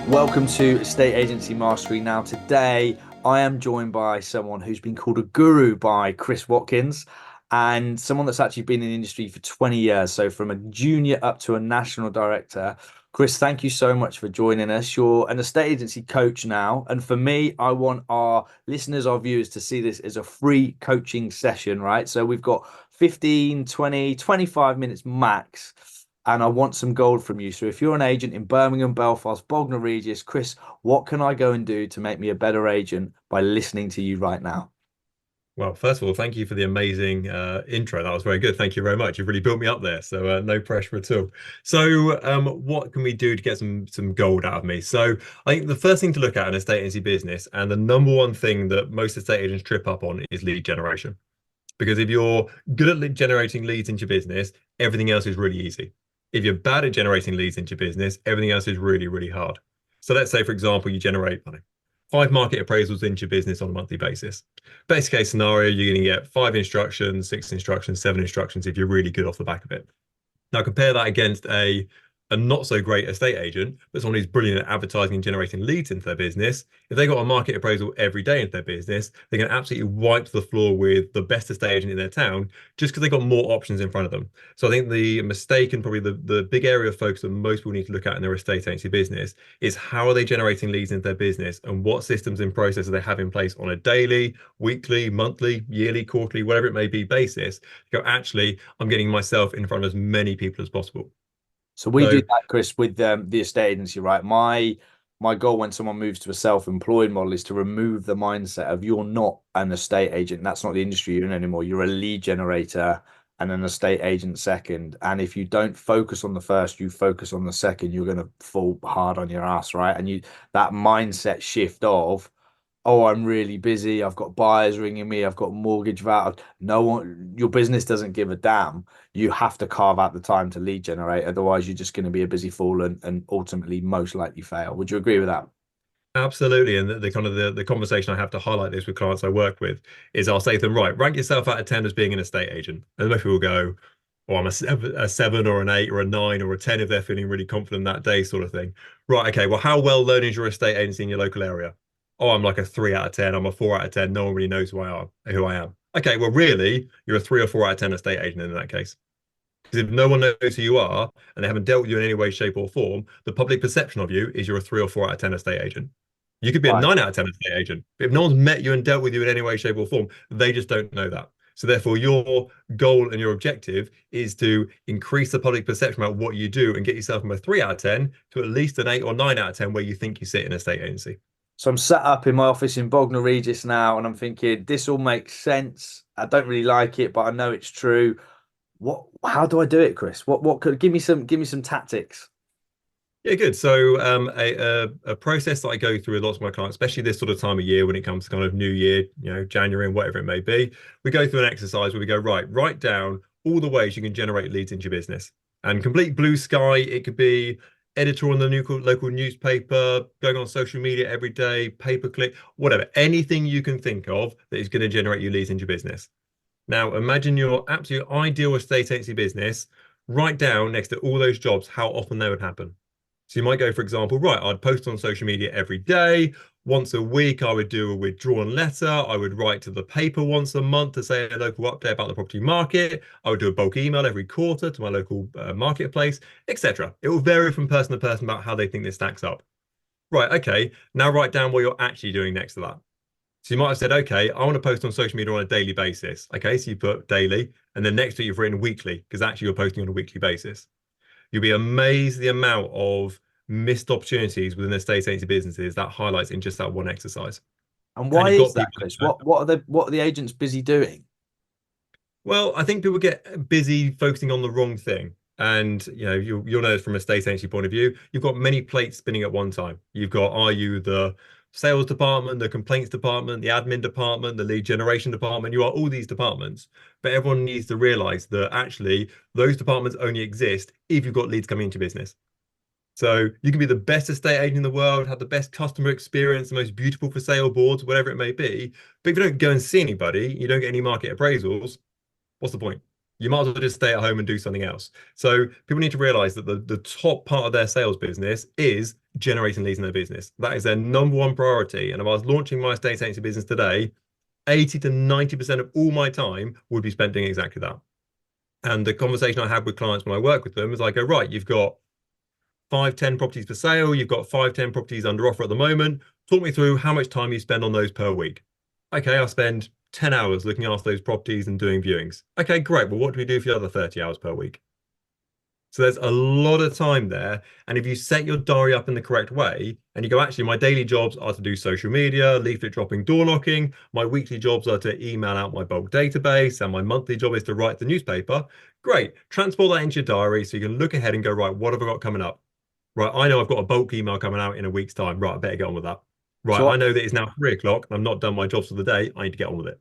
Welcome to Estate Agency Mastery. Now, today I am joined by someone who's been called a guru by Chris Watkins and someone that's actually been in the industry for 20 years. So, from a junior up to a national director. Chris, thank you so much for joining us. You're an estate agency coach now. And for me, I want our listeners, our viewers to see this as a free coaching session, right? So, we've got 15, 20, 25 minutes max and I want some gold from you. So if you're an agent in Birmingham, Belfast, Bognor Regis, Chris, what can I go and do to make me a better agent by listening to you right now? Well, first of all, thank you for the amazing intro. That was very good. Thank you very much. You've really built me up there. So no pressure at all. So what can we do to get some gold out of me? So I think the first thing to look at in estate agency business, and the number one thing that most estate agents trip up on, is lead generation. Because if you're good at generating leads into your business, everything else is really easy. If you're bad at generating leads into your business, everything else is really, really hard. So let's say, for example, you generate, I don't know, 5 market appraisals into your business on a monthly basis. Best case scenario, you're going to get 5 instructions, 6 instructions, 7 instructions if you're really good off the back of it. Now compare that against a not so great estate agent, but someone who's brilliant at advertising and generating leads into their business. If they got a market appraisal every day into their business, they can absolutely wipe the floor with the best estate agent in their town just because they got more options in front of them. So I think the mistake and probably the big area of focus that most people need to look at in their estate agency business is how are they generating leads into their business and what systems and processes they have in place on a daily, weekly, monthly, yearly, quarterly, whatever it may be basis. To go, actually, I'm getting myself in front of as many people as possible. So we do So that, Chris, with the estate agency, right? My goal when someone moves to a self-employed model is to remove the mindset of you're not an estate agent. That's not the industry you're in anymore. You're a lead generator and an estate agent second. And if you don't focus on the first, you focus on the second, you're going to fall hard on your ass, right? And you that mindset shift of oh, I'm really busy. I've got buyers ringing me. I've got mortgage vow. No one, your business doesn't give a damn. You have to carve out the time to lead generate. Otherwise, you're just going to be a busy fool and ultimately most likely fail. Would you agree with that? absolutely. And the kind of the conversation I have to highlight this with clients I work with is I'll say to them, right, rank yourself out of 10 as being an estate agent. And most people go, oh, I'm a seven or an eight or a nine or a 10 if they're feeling really confident that day, sort of thing. Right. Okay. Well, how well known is your estate agency in your local area? Oh, I'm like a 3 out of 10. I'm a 4 out of 10. No one really knows who I am. Okay. Well, really, you're a 3 or 4 out of 10 estate agent in that case. Because if no one knows who you are and they haven't dealt with you in any way, shape, or form, the public perception of you is you're a 3 or 4 out of 10 estate agent. You could be a Right. 9 out of 10 estate agent. But if no one's met you and dealt with you in any way, shape, or form, they just don't know that. So therefore, your goal and your objective is to increase the public perception about what you do and get yourself from a 3 out of 10 to at least an 8 or 9 out of 10 where you think you sit in a state agency. So I'm sat up in my office in Bognor Regis now, and I'm thinking this all makes sense. I don't really like it, but I know it's true. What? How do I do it, Chris? What could give me some tactics? Yeah, good. So a process that I go through with lots of my clients, especially this sort of time of year when it comes to kind of New Year, January and whatever it may be, we go through an exercise where we go, right, write down all the ways you can generate leads into your business. And complete blue sky, it could be editor on the new local newspaper, going on social media every day, pay per click, whatever, anything you can think of that is going to generate you leads into your business. Now, imagine your absolute ideal estate agency business. Write down next to all those jobs how often they would happen. So you might go, for example, right, I'd post on social media every day. Once a week, I would do a withdrawn letter. I would write to the paper once a month to say a local update about the property market. I would do a bulk email every quarter to my local marketplace, etc. It will vary from person to person about how they think this stacks up. Right, okay, now write down what you're actually doing next to that. So you might have said, okay, I want to post on social media on a daily basis. Okay, so you put daily, and then next to it you've written weekly, because actually you're posting on a weekly basis. You'll be amazed the amount of missed opportunities within estate agency businesses that highlights in just that one exercise. And And why you've is got that, people Chris? that, What are the agents busy doing? well, I think people get busy focusing on the wrong thing. And you'll know this from a estate agency point of view. You've got many plates spinning at one time. You've got, are you the sales department, the complaints department, the admin department, the lead generation department? You are all these departments, but everyone needs to realize that actually those departments only exist if you've got leads coming into your business. So you can be the best estate agent in the world, have the best customer experience, the most beautiful for sale boards, whatever it may be. But if you don't go and see anybody, you don't get any market appraisals, what's the point? You might as well just stay at home and do something else. So people need to realize that the top part of their sales business is generating leads in their business. That is their number one priority. And if I was launching my estate agency business today, 80 to 90% of all my time would be spent doing exactly that. And the conversation I have with clients when I work with them is I go, right, you've got 5, 10 properties for sale, you've got 5, 10 properties under offer at the moment. Talk me through how much time you spend on those per week. Okay, I spend 10 hours looking after those properties and doing viewings. Okay, great. Well, what do we do for the other 30 hours per week? So there's a lot of time there. And if you set your diary up in the correct way and you go, actually, my daily jobs are to do social media, leaflet dropping, door knocking. My weekly jobs are to email out my bulk database. And my monthly job is to write the newspaper. Great. Transport that into your diary so you can look ahead and go, right, what have I got coming up? Right, I know I've got a bulk email coming out in a week's time. Right, I better get on with that. Right, I So know that it's now 3 o'clock and I've not done my jobs for the day. I need to get on with it.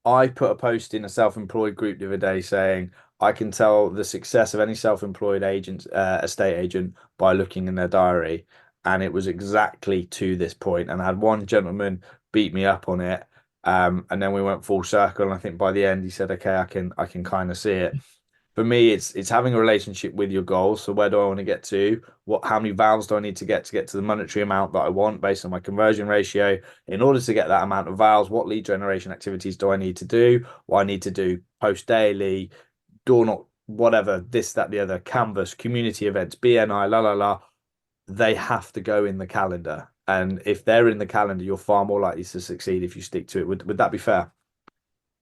I put a post in a self-employed group the other day saying I can tell the success of any self-employed agent, estate agent by looking in their diary, and it was exactly to this point. And I had one gentleman beat me up on it, and then we went full circle. And I think by the end he said, "Okay, I can kind of see it." For me, it's having a relationship with your goals. So where do I want to get to? How many valves do I need to get to the monetary amount that I want based on my conversion ratio? In order to get that amount of valves, what lead generation activities do I need to do? What I need to do post daily, door knock, whatever, this, that, the other, canvas, community events, BNI, la la la. They have to go in the calendar. And if they're in the calendar, you're far more likely to succeed if you stick to it. Would that be fair?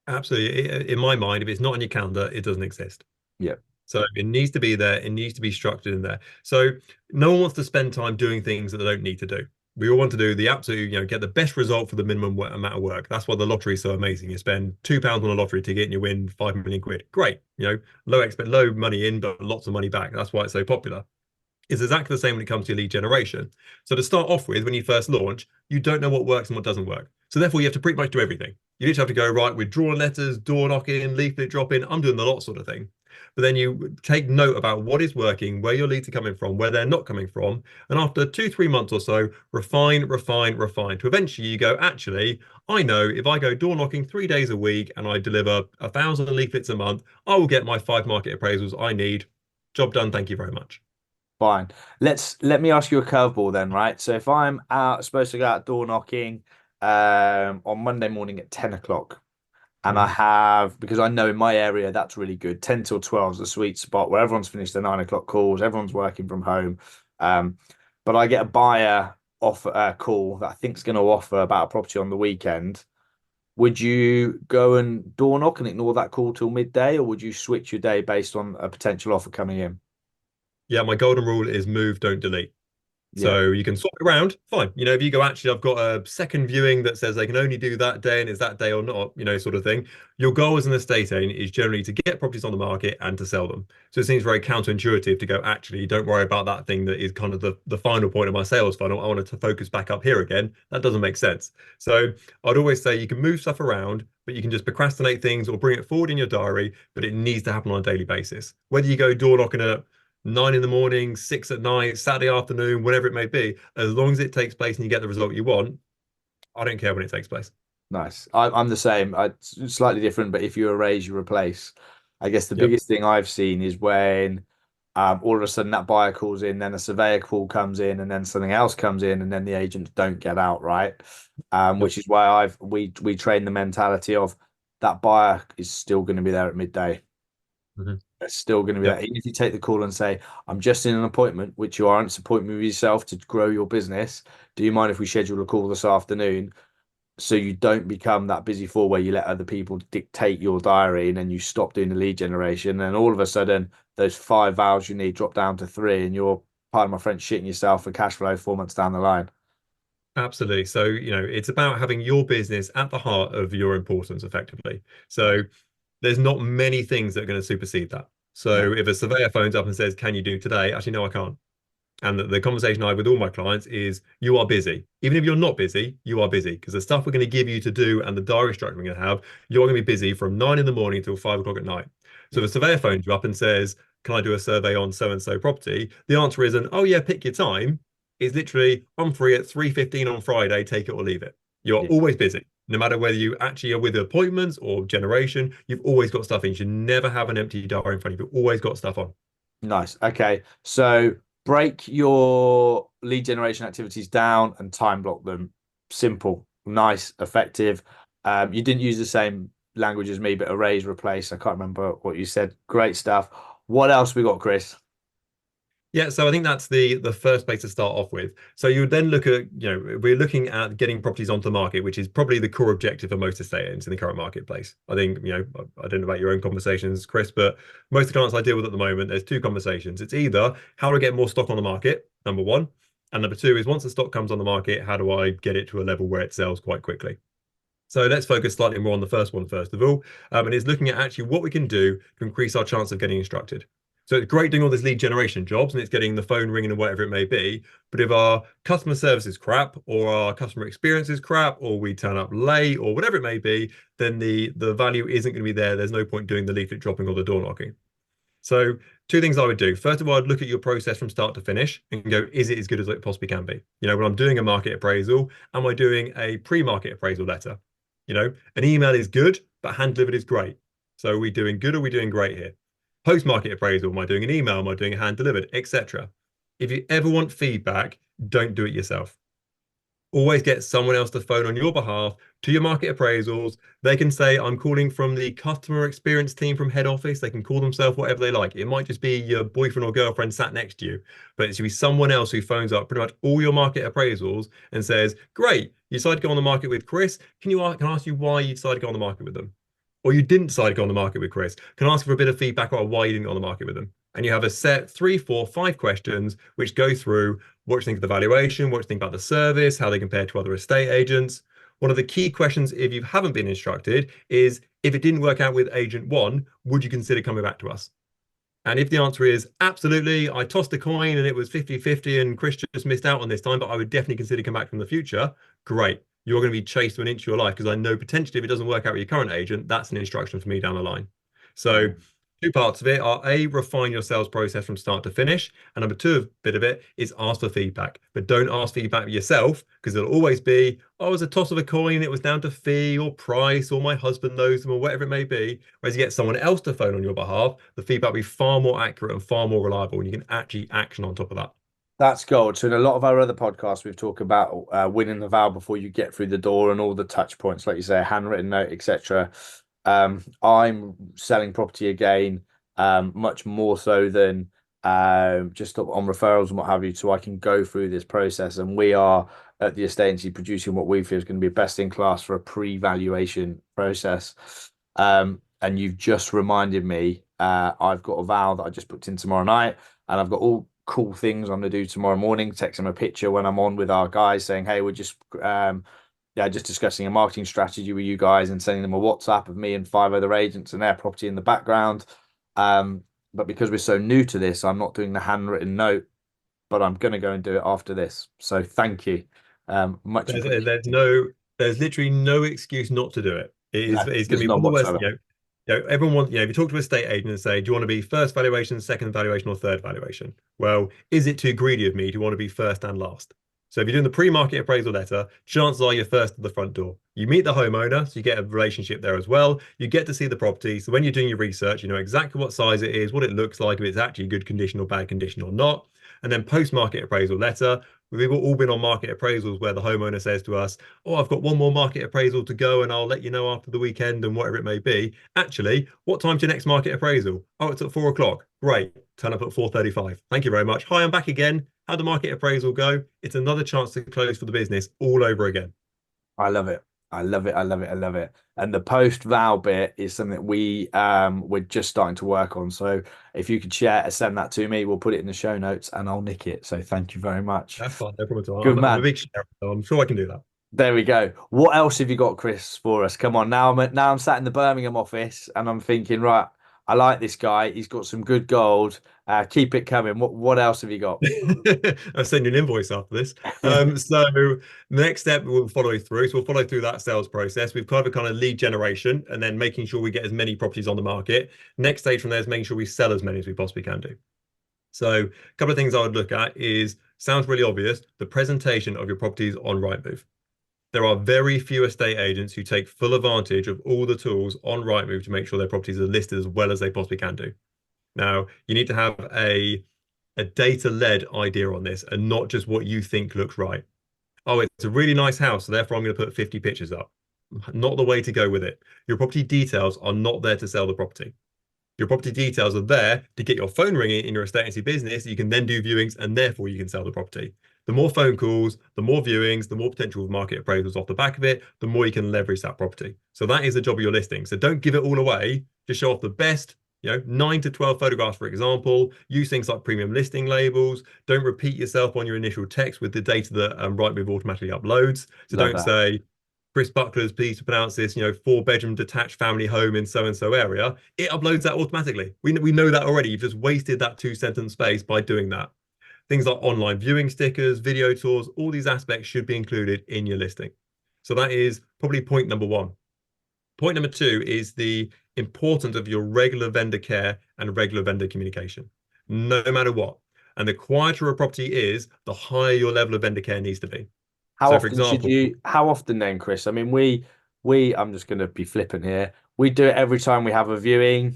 Absolutely. In my mind, if it's not on your calendar, it doesn't exist. Yeah. So it needs to be there. It needs to be structured in there. So no one wants to spend time doing things that they don't need to do. We all want to do the absolute, get the best result for the minimum amount of work. That's why the lottery is so amazing. You spend £2 on a lottery ticket and you win 5 million quid. Great. Low money in, but lots of money back. That's why it's so popular. It's exactly the same when it comes to your lead generation. So to start off with, when you first launch, you don't know what works and what doesn't work. So therefore, you have to pretty much do everything. You literally have to go, right, with drawn letters, door knocking, leaflet dropping, I'm doing the lot sort of thing. But then you take note about what is working, where your leads are coming from, where they're not coming from. And after 2, 3 months or so, refine, refine, refine to eventually you go, actually, I know if I go door knocking 3 days a week and I deliver 1,000 leaflets a month, I will get my 5 market appraisals I need. Job done. Thank you very much. Fine. Let me ask you a curveball then, right? So if I'm out supposed to go out door knocking on Monday morning at 10 o'clock, and I Mhm. have, because I know in my area that's really good, 10 till 12 is the sweet spot where everyone's finished their 9 o'clock calls, everyone's working from home. Um, but I get a buyer offer call that I think's going to offer about a property on the weekend. Would you go and door knock and ignore that call till midday, or would you switch your day based on a potential offer coming in? Yeah, my golden rule is move, don't delete. Yeah. So you can swap it around, fine. If you go, actually, I've got a second viewing that says they can only do that day and is that day or not, sort of thing. Your goal as an estate agent is generally to get properties on the market and to sell them. So it seems very counterintuitive to go, actually, don't worry about that thing that is kind of the final point of my sales funnel. I wanted to focus back up here again. That doesn't make sense. So I'd always say you can move stuff around, but you can just procrastinate things or bring it forward in your diary, but it needs to happen on a daily basis. Whether you go door knocking at 9 in the morning, 6 at night, Saturday afternoon, whatever it may be, as long as it takes place and you get the result you want, I don't care when it takes place. Nice. I'm the same. Slightly different, but if you erase, you replace. I guess the Yep. biggest thing I've seen is when all of a sudden that buyer calls in, then a surveyor call comes in, and then something else comes in, and then the agents don't get out, right? Yep. Which is why we train the mentality of that buyer is still going to be there at midday. Mhm. They're still going to be Yep. there. Even if you take the call and say, I'm just in an appointment, which you aren't, it's an appointment with yourself to grow your business. Do you mind if we schedule a call this afternoon? So you don't become that busy fool where you let other people dictate your diary and then you stop doing the lead generation. And all of a sudden, those 5 hours you need drop down to 3, and you're, pardon my French, shitting yourself for cash flow 4 months down the line. Absolutely. So, it's about having your business at the heart of your importance effectively. So there's not many things that are going to supersede that. No. So if a surveyor phones up and says, can you do today? Actually, no, I can't. And the conversation I have with all my clients is you are busy. Even if you're not busy, you are busy because the stuff we're going to give you to do and the diary structure we're going to have, you're going to be busy from 9 in the morning till 5 o'clock at night. So Yeah. if a surveyor phones you up and says, can I do a survey on so and so property? The answer isn't, oh yeah, pick your time. It's literally, I'm free at 3:15 on Friday, take it or leave it. You're Yeah. always busy. No matter whether you actually are with appointments or generation, you've always got stuff in. You should never have an empty diary in front of you. You've always got stuff on. Nice. Okay. So break your lead generation activities down and time block them. Simple, nice, effective. You didn't use the same language as me, but erase, replace. I can't remember what you said. Great stuff. What else we got, Chris? Yeah, so I think that's the first place to start off with. So you would then look at, we're looking at getting properties onto the market, which is probably the core objective for most estate agents in the current marketplace. I think, I don't know about your own conversations, Chris, but most of the clients I deal with at the moment, there's two conversations. It's either how do I get more stock on the market, number one, and number two is once the stock comes on the market, how do I get it to a level where it sells quite quickly? So let's focus slightly more on the first one first of all, and it's looking at actually what we can do to increase our chance of getting instructed. So it's great doing all this lead generation jobs and it's getting the phone ringing and whatever it may be. But if our customer service is crap or our customer experience is crap or we turn up late or whatever it may be, then the value isn't going to be there. There's no point doing the leaflet dropping or the door knocking. So two things I would do. First of all, I'd look at your process from start to finish and go, is it as good as it possibly can be? When I'm doing a market appraisal, am I doing a pre-market appraisal letter? An email is good, but hand delivered is great. So are we doing good or are we doing great here? Post-market appraisal, am I doing an email? Am I doing a hand delivered, etc.? If you ever want feedback, don't do it yourself. Always get someone else to phone on your behalf to your market appraisals. They can say, I'm calling from the customer experience team from head office. They can call themselves whatever they like. It might just be your boyfriend or girlfriend sat next to you, but it should be someone else who phones up pretty much all your market appraisals and says, great, you decided to go on the market with Chris. Can I ask you why you decided to go on the market with them? Or you didn't decide to go on the market with Chris? Can I ask for a bit of feedback on why you didn't go on the market with them? And you have a set 3, 4, 5 questions which go through what do you think of the valuation, what do you think about the service, how they compare to other estate agents. One of the key questions, if you haven't been instructed, is if it didn't work out with agent one, would you consider coming back to us? And if the answer is absolutely, I tossed a coin and it was 50-50 and Chris just missed out on this time, but I would definitely consider coming back from the future, great. You're going to be chased to an inch of your life because I know potentially if it doesn't work out with your current agent, that's an instruction for me down the line. So two parts of it are A, refine your sales process from start to finish. And number two bit of it is ask for feedback. But don't ask feedback yourself because it'll always be, oh, it was a toss of a coin, it was down to fee or price, or my husband knows them, or whatever it may be. Whereas you get someone else to phone on your behalf, the feedback will be far more accurate and far more reliable, and you can actually action on top of that. That's gold. So in a lot of our other podcasts, we've talked about winning the vow before you get through the door and all the touch points, like you say, a handwritten note, etc. I'm selling property again, much more so than just on referrals and what have you, so I can go through this process. And we are at the estate agency producing what we feel is going to be best in class for a pre-valuation process. And you've just reminded me, I've got a vow that I just booked in tomorrow night, and I've got all cool things I'm going to do tomorrow morning. Text them a picture when I'm on with our guys saying, hey, we're just just discussing a marketing strategy with you guys, and sending them a WhatsApp of me and 5 other agents and their property in the background. But because we're so new to this, I'm not doing the handwritten note, but I'm going to go and do it after this. So thank you. Much There's, appreciated. there's literally no excuse not to do it. No, It's going there's to be none one of the worst, whatsoever. everyone wants, if you talk to a estate agent and say, do you want to be first valuation, second valuation, or third valuation? Well, is it too greedy of me? Do you want to be first and last? So if you're doing the pre-market appraisal letter, chances are you're first at the front door. You meet the homeowner, so you get a relationship there as well. You get to see the property. So when you're doing your research, you know exactly what size it is, what it looks like, if it's actually good condition or bad condition or not. And then post-market appraisal letter, we've all been on market appraisals where the homeowner says to us, oh, I've got one more market appraisal to go and I'll let you know after the weekend and whatever it may be. Actually, what time's your next market appraisal? Oh, it's at 4 o'clock. Great. Turn up at 4:35. Thank you very much. Hi, I'm back again. How'd the market appraisal go? It's another chance to close for the business all over again. I love it. I love it. I love it. I love it. And the post vow bit is something that we're just starting to work on. So if you could share send that to me, we'll put it in the show notes and I'll nick it. So thank you very much. That's fine. No problem at all. Good I'm a man. big sharer, so I'm sure I can do that. There we go. What else have you got, Chris, for us? Come on. Now I'm sat in the Birmingham office and I'm thinking, right, I like this guy. He's got some good gold. Keep it coming. What else have you got? I'll send you an invoice after this. So the next step we'll follow through. So we'll follow through that sales process. We've covered kind of lead generation and then making sure we get as many properties on the market. Next stage from there is making sure we sell as many as we possibly can do. So a couple of things I would look at is, sounds really obvious, the presentation of your properties on Rightmove. There are very few estate agents who take full advantage of all the tools on Rightmove to make sure their properties are listed as well as they possibly can do. Now, you need to have a data-led idea on this and not just what you think looks right. Oh, it's a really nice house, so therefore I'm going to put 50 pictures up. Not the way to go with it. Your property details are not there to sell the property. Your property details are there to get your phone ringing in your estate agency business. You can then do viewings and therefore you can sell the property. The more phone calls, the more viewings, the more potential market appraisals off the back of it, the more you can leverage that property. So that is the job of your listing. So don't give it all away. Just show off the best, 9 to 12 photographs, for example. Use things like premium listing labels. Don't repeat yourself on your initial text with the data that Rightmove automatically uploads. So Love don't that. say, Chris Buckler's, please to pronounce this, 4-bedroom detached family home in so and so area. It uploads that automatically. We know that already. You've just wasted that 2-sentence space by doing that. Things like online viewing stickers, video tours, all these aspects should be included in your listing. So that is probably point number one. Point number two is the importance of your regular vendor care and regular vendor communication, no matter what. And the quieter a property is, the higher your level of vendor care needs to be. So, for example, How often then, Chris? I mean, I'm just going to be flippant here. We do it every time we have a viewing.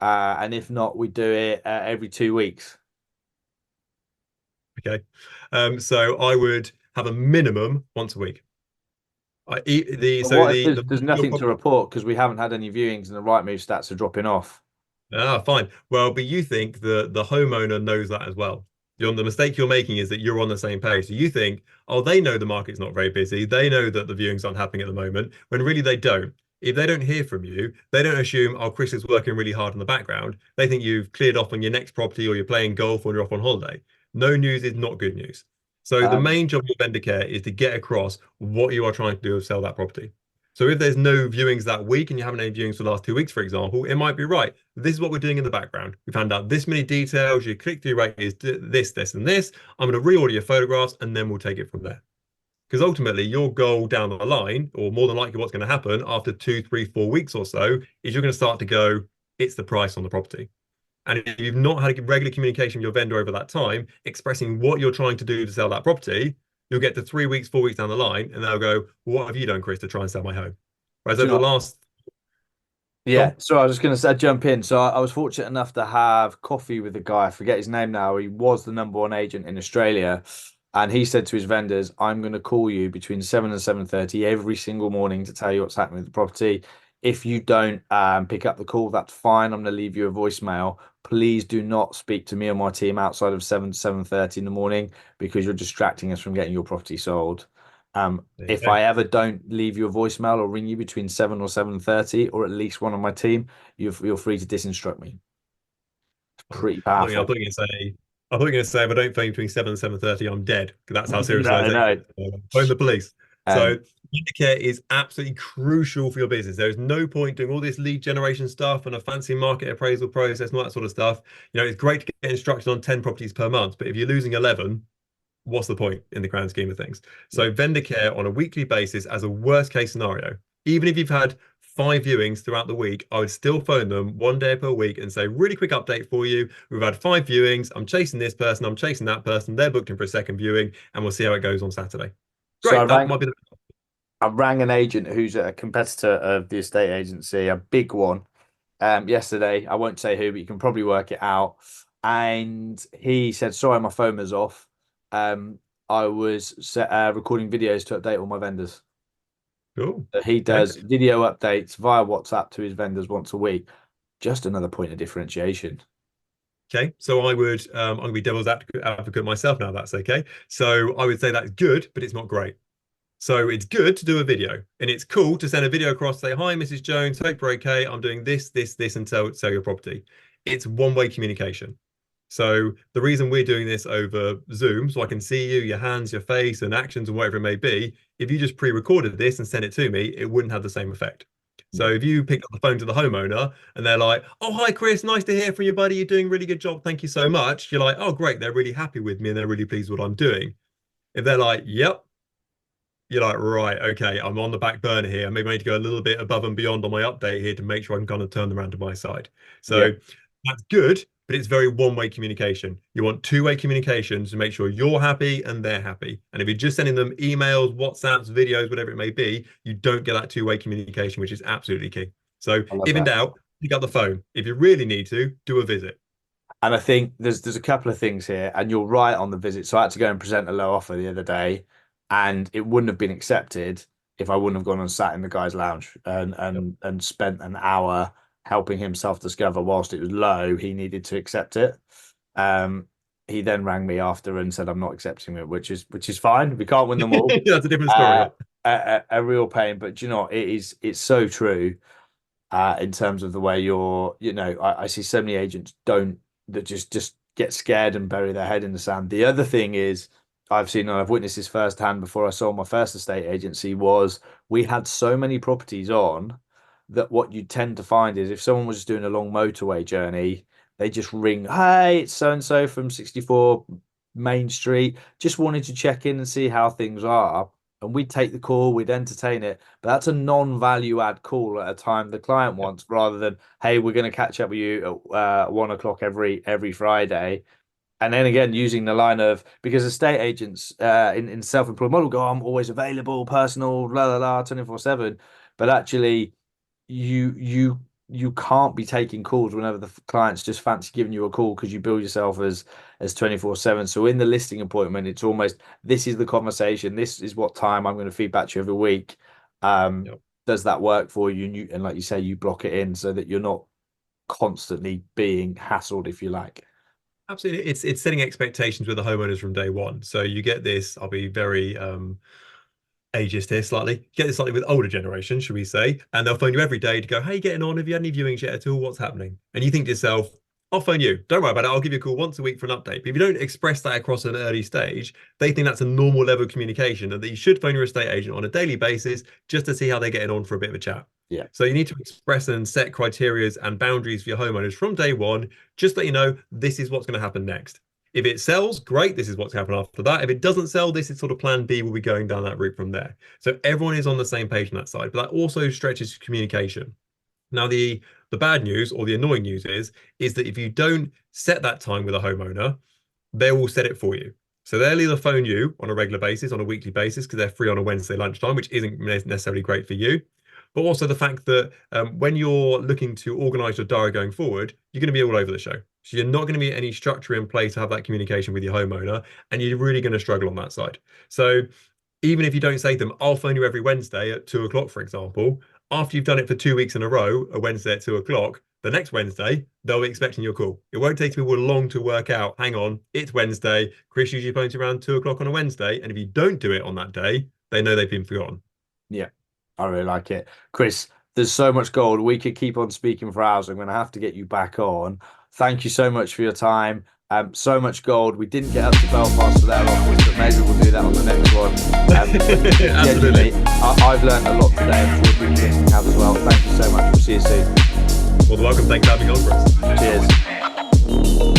And if not, we do it every 2 weeks. okay. So I would have a minimum once a week. I eat the But so what if the there's your nothing to property. report because we haven't had any viewings and the Rightmove stats are dropping off? Ah, fine. Well, but you think the homeowner knows that as well. The mistake you're making is that you're on the same page. So you think, oh, they know the market's not very busy. They know that the viewings aren't happening at the moment, when really they don't. If they don't hear from you, they don't assume, oh, Chris is working really hard in the background. They think you've cleared off on your next property or you're playing golf or you're off on holiday. No news is not good news. So the Um, main job of your vendor care is to get across what you are trying to do to sell that property. So if there's no viewings that week and you haven't had any viewings for the last 2 weeks, for example, it might be right. This is what we're doing in the background. We found out this many details. Your click-through rate is this, this, and this. I'm going to reorder your photographs and then we'll take it from there. Because ultimately, your goal down the line, or more than likely what's going to happen after 2, 3, 4 weeks or so, is you're going to start to go, it's the price on the property. And if you've not had a regular communication with your vendor over that time, expressing what you're trying to do to sell that property, you'll get to 3 weeks, 4 weeks down the line, and they'll go, well, what have you done, Chris, to try and sell my home? Whereas do you over the know? last, Yeah, gone, so I was just going to say, jump in. So I was fortunate enough to have coffee with a guy. I forget his name now. He was the number one agent in Australia, and he said to his vendors, "I'm going to call you between 7 and 7:30 every single morning to tell you what's happening with the property. If you don't pick up the call, that's fine. I'm going to leave you a voicemail. Please do not speak to me or my team outside of 7 to 7:30 in the morning because you're distracting us from getting your property sold." there you If go. I ever don't leave you a voicemail or ring you between 7 or 7:30, or at least one of my team, you're free to disinstruct me. It's Fine. pretty I thought powerful. you were going to say, I thought you were going to say, if I don't phone between 7 and 7:30, I'm dead. Because that's how serious No, those no. agents are. Phone the police. So Um, vendor care is absolutely crucial for your business. There is no point doing all this lead generation stuff and a fancy market appraisal process and all that sort of stuff. It's great to get instructed on 10 properties per month, but if you're losing 11, what's the point in the grand scheme of things? yeah. So vendor care on a weekly basis as a worst case scenario, even if you've had 5 viewings throughout the week, I would still phone them one day per week and say, really quick update for you. We've had 5 viewings. I'm chasing this person. I'm chasing that person. They're booked in for a second viewing, and we'll see how it goes on Saturday. So Great. That might be the I rang an agent who's a competitor of the estate agency, a big one, yesterday. I won't say who, but you can probably work it out. And he said, "Sorry, my phone was off. Um, I was recording videos to update all my vendors." cool. So he Okay. does video updates via WhatsApp to his vendors once a week. Just another point of differentiation. Okay, so I'm going to be devil's advocate myself now. That's okay. So I would say that's good, but it's not great. So it's good to do a video, and it's cool to send a video across, say, hi, Mrs. Jones, hope you're okay. I'm doing this, this, this, and sell your property. It's one-way communication. So the reason we're doing this over Zoom, so I can see you, your hands, your face, and actions, and whatever it may be, if you just pre-recorded this and sent it to me, it wouldn't have the same effect. So if you pick up the phone to the homeowner and they're like, "Oh, hi, Chris, nice to hear from you, buddy. You're doing a really good job. Thank you so much." You're like, "Oh, great. They're really happy with me and they're really pleased with what I'm doing." If they're like, "Yep," you're like, "Right, okay, I'm on the back burner here. Maybe I need to go a little bit above and beyond on my update here to make sure I can kind of turn them around to my side." Yeah, So that's good, but it's very one-way communication. You want two-way communication to make sure you're happy and they're happy. And if you're just sending them emails, WhatsApps, videos, whatever it may be, you don't get that two-way communication, which is absolutely key. So I love if in that. doubt, pick up the phone. If you really need to, do a visit. And I think there's a couple of things here, and you're right on the visit. So I had to go and present a low offer the other day, and it wouldn't have been accepted if I wouldn't have gone and sat in the guy's lounge Yep. and spent an hour helping him self-discover whilst it was low, he needed to accept it. Um, he then rang me after and said, I'm not accepting it, which is fine. We can't win them all. That's a different story. Uh, a real pain, but you know, it's so true in terms of the way I see so many agents don't that just get scared and bury their head in the sand. The other thing is I've seen and I've witnessed this firsthand before I sold my first estate agency was we had so many properties on that what you tend to find is if someone was just doing a long motorway journey, they just ring, hey, it's so and so from 64 Main Street. Just wanted to check in and see how things are. And we'd take the call, we'd entertain it. But that's a non-value add call at a time the client Yep. wants, rather than, hey, we're going to catch up with you at 1 o'clock every Friday. And then again, using the line of because estate agents in self-employed model go, I'm always available, personal, la la la, 24/7. But actually, you can't be taking calls whenever the clients just fancy giving you a call because you bill yourself as 24/7. So in the listing appointment, it's almost this is the conversation. This is what time I'm going to feed back to you every week. Um, Yep. does that work for you? And like you say, you block it in so that you're not constantly being hassled, if you like. Absolutely. It's setting expectations with the homeowners from day one. So you get this, I'll be very ageist here slightly. Get this slightly with older generation, should we say? And they'll phone you every day to go, "How you getting on? Have you had any viewings yet at all? What's happening?" And you think to yourself, "I'll phone you. Don't worry about it. I'll give you a call once a week for an update." But if you don't express that across an early stage, they think that's a normal level of communication and that you should phone your estate agent on a daily basis just to see how they're getting on for a bit of a chat. Yeah. So you need to express and set criterias and boundaries for your homeowners from day one, just let you know this is what's going to happen next. If it sells, great, this is what's happening after that. If it doesn't sell, this is sort of plan B, we'll be going down that route from there. So everyone is on the same page on that side, but that also stretches communication. Now, the bad news or the annoying news is that if you don't set that time with a homeowner, they will set it for you. So they'll either phone you on a regular basis, on a weekly basis, because they're free on a Wednesday lunchtime, which isn't necessarily great for you. But also the fact that when you're looking to organize your diary going forward, you're going to be all over the show. So you're not going to be any structure in place to have that communication with your homeowner, and you're really going to struggle on that side. So even if you don't say to them, "I'll phone you every Wednesday at 2 o'clock," for example, after you've done it for 2 weeks in a row, a Wednesday at 2 o'clock, the next Wednesday, they'll be expecting your call. It won't take people long to work out, hang on, it's Wednesday. Chris usually phones you around 2 o'clock on a Wednesday. And if you don't do it on that day, they know they've been forgotten. Yeah, I really like it. Chris, there's so much gold. We could keep on speaking for hours. I'm going to have to get you back on. Thank you so much for your time. So much gold. We didn't get up to Belfast for that office, but maybe we'll do that on the next one. Absolutely. Genuinely, I've learned a lot today. I'm sure people listening have as well. Thank you so much. We'll see you soon. Well, welcome. Thanks for having me on, Chris. Cheers.